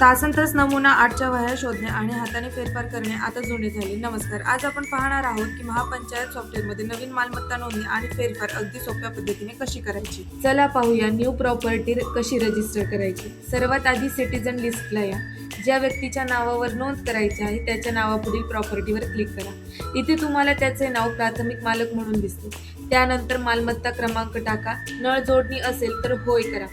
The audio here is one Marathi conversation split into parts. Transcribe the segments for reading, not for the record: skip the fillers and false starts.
तासनतास नमुना आठच्या वह्या शोधणे आणि हाताने फेरफार करणे आता जुने झाले. नमस्कार. आज आपण पाहणार आहोत की महापंचायत सॉफ्टवेअरमध्ये नवीन मालमत्ता नोंदणी आणि फेरफार अगदी सोप्या पद्धतीने कशी करायची. चला पाहूया न्यू प्रॉपर्टी कशी रजिस्टर करायची. सर्वात आधी सिटीजन लिस्टला या. ज्या व्यक्तीच्या नावावर नोंद करायची आहे त्याच्या नावापुढील प्रॉपर्टीवर क्लिक करा. इथे तुम्हाला त्याचे नाव प्राथमिक मालक म्हणून दिसते. त्यानंतर मालमत्ता क्रमांक टाका. नळ जोडणी असेल तर होय करा.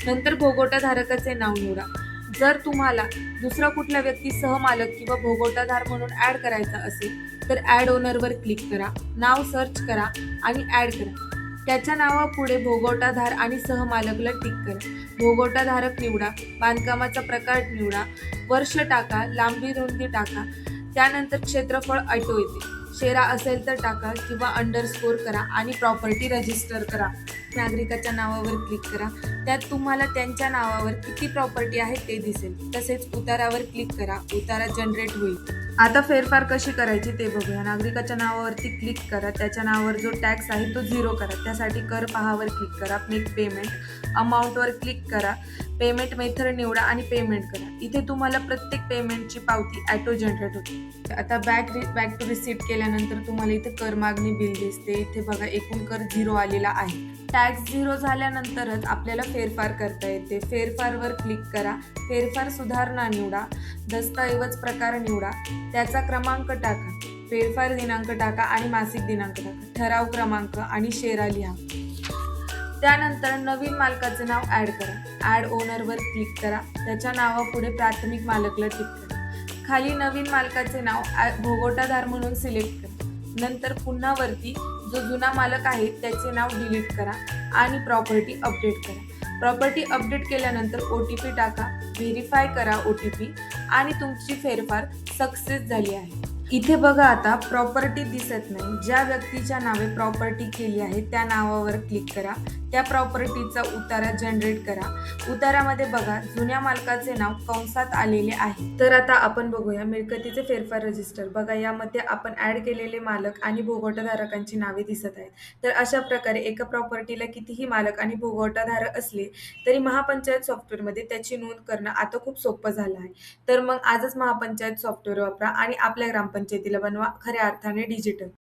नंतर भोगोटा धारकाचे नाव निवडा. जर तुम्हाला दुसरा कुठला व्यक्ती सहमालक किंवा भोगोटाधार म्हणून ऍड करायचा असेल तर ऍड ओनरवर क्लिक करा. नाव सर्च करा आणि ऍड करा. त्याच्या नावापुढे भोगोटाधार आणि सहमालकला टिक करा. भोगोटाधारक निवडा. बांधकामाचा प्रकार निवडा. वर्ष टाका. लांबी रुंदी टाका. त्यानंतर क्षेत्रफळ ऑटो येते. शेरा असेल तर टाका किंवा अंडरस्कोर करा आणि प्रॉपर्टी रजिस्टर करा. नागरिकाच्या नावावर क्लिक करा. त्यात तुम्हाला त्यांच्या नावावर किती प्रॉपर्टी आहे ते दिसेल. तसेच उतारावर क्लिक करा. उतारा जनरेट होईल. आता फेरफार कशी करायची ते बघूया. नागरिकाच्या नावावरती क्लिक करा. त्याच्या नावावर जो टॅक्स आहे तो 0 करा. त्यासाठी कर पहावर क्लिक करा. Make payment. अमाऊंटवर क्लिक करा. पेमेंट मेथड निवडा आणि पेमेंट करा. इथे तुम्हाला प्रत्येक पेमेंटची पावती ऑटो जनरेट होते. आता बॅक टू रिसीट केल्यानंतर तुम्हाला इथे कर मागणी बिल दिसते. इथे बघा एकूण कर 0 आलेला आहे. टॅक्स 0 झाल्यानंतरच आपल्याला फेरफार करता येते. फेरफारवर क्लिक करा. फेरफार सुधारणा निवडा. दस्तऐवज प्रकार निवडा. त्याचा क्रमांक टाका. फेरफार दिनांक टाका आणि मासिक दिनांक टाका. ठराव क्रमांक आणि शेरा लिहा. त्यानंतर नवीन मालकाचे नाव ऍड करा. ऍड ओनरवर क्लिक करा. त्याच्या नावापुढे प्राथमिक मालकला टिक करा. खाली नवीन मालकाचे नाव भोगोटाधार म्हणून सिलेक्ट करा. नंतर पुन्हा वरती जो जुना मालक आहे त्याचे नाव डिलीट करा आणि प्रॉपर्टी अपडेट करा. प्रॉपर्टी अपडेट केल्यानंतर OTP टाका. व्हेरीफाय करा OTP आणि तुमची फेरफार सक्सेस झाली आहे. इथे बघा आता प्रॉपर्टी दिसत नाही. ज्या व्यक्तीच्या नावे प्रॉपर्टी केली आहे त्या नावावर क्लिक करा. त्या प्रॉपर्टीचा उतारा जनरेट करा. उतारामध्ये बघा जुन्या मालकाचे नाव कंसात आलेले आहे. तर आता आपण बघूया मिळकतीचे फेरफार रजिस्टर. बघा यामध्ये आपण ऍड केलेले मालक आणि भोगोटाधारकांची नावे दिसत आहेत. तर अशा प्रकारे एका प्रॉपर्टीला कितीही मालक आणि भोगोटाधारक असले तरी महापंचायत सॉफ्टवेअरमध्ये त्याची नोंद करणं आता खूप सोपं झालं आहे. तर मग आजच महापंचायत सॉफ्टवेअर वापरा आणि आपल्या ग्रामपंचायतीला बनवा खऱ्या अर्थाने डिजिटल.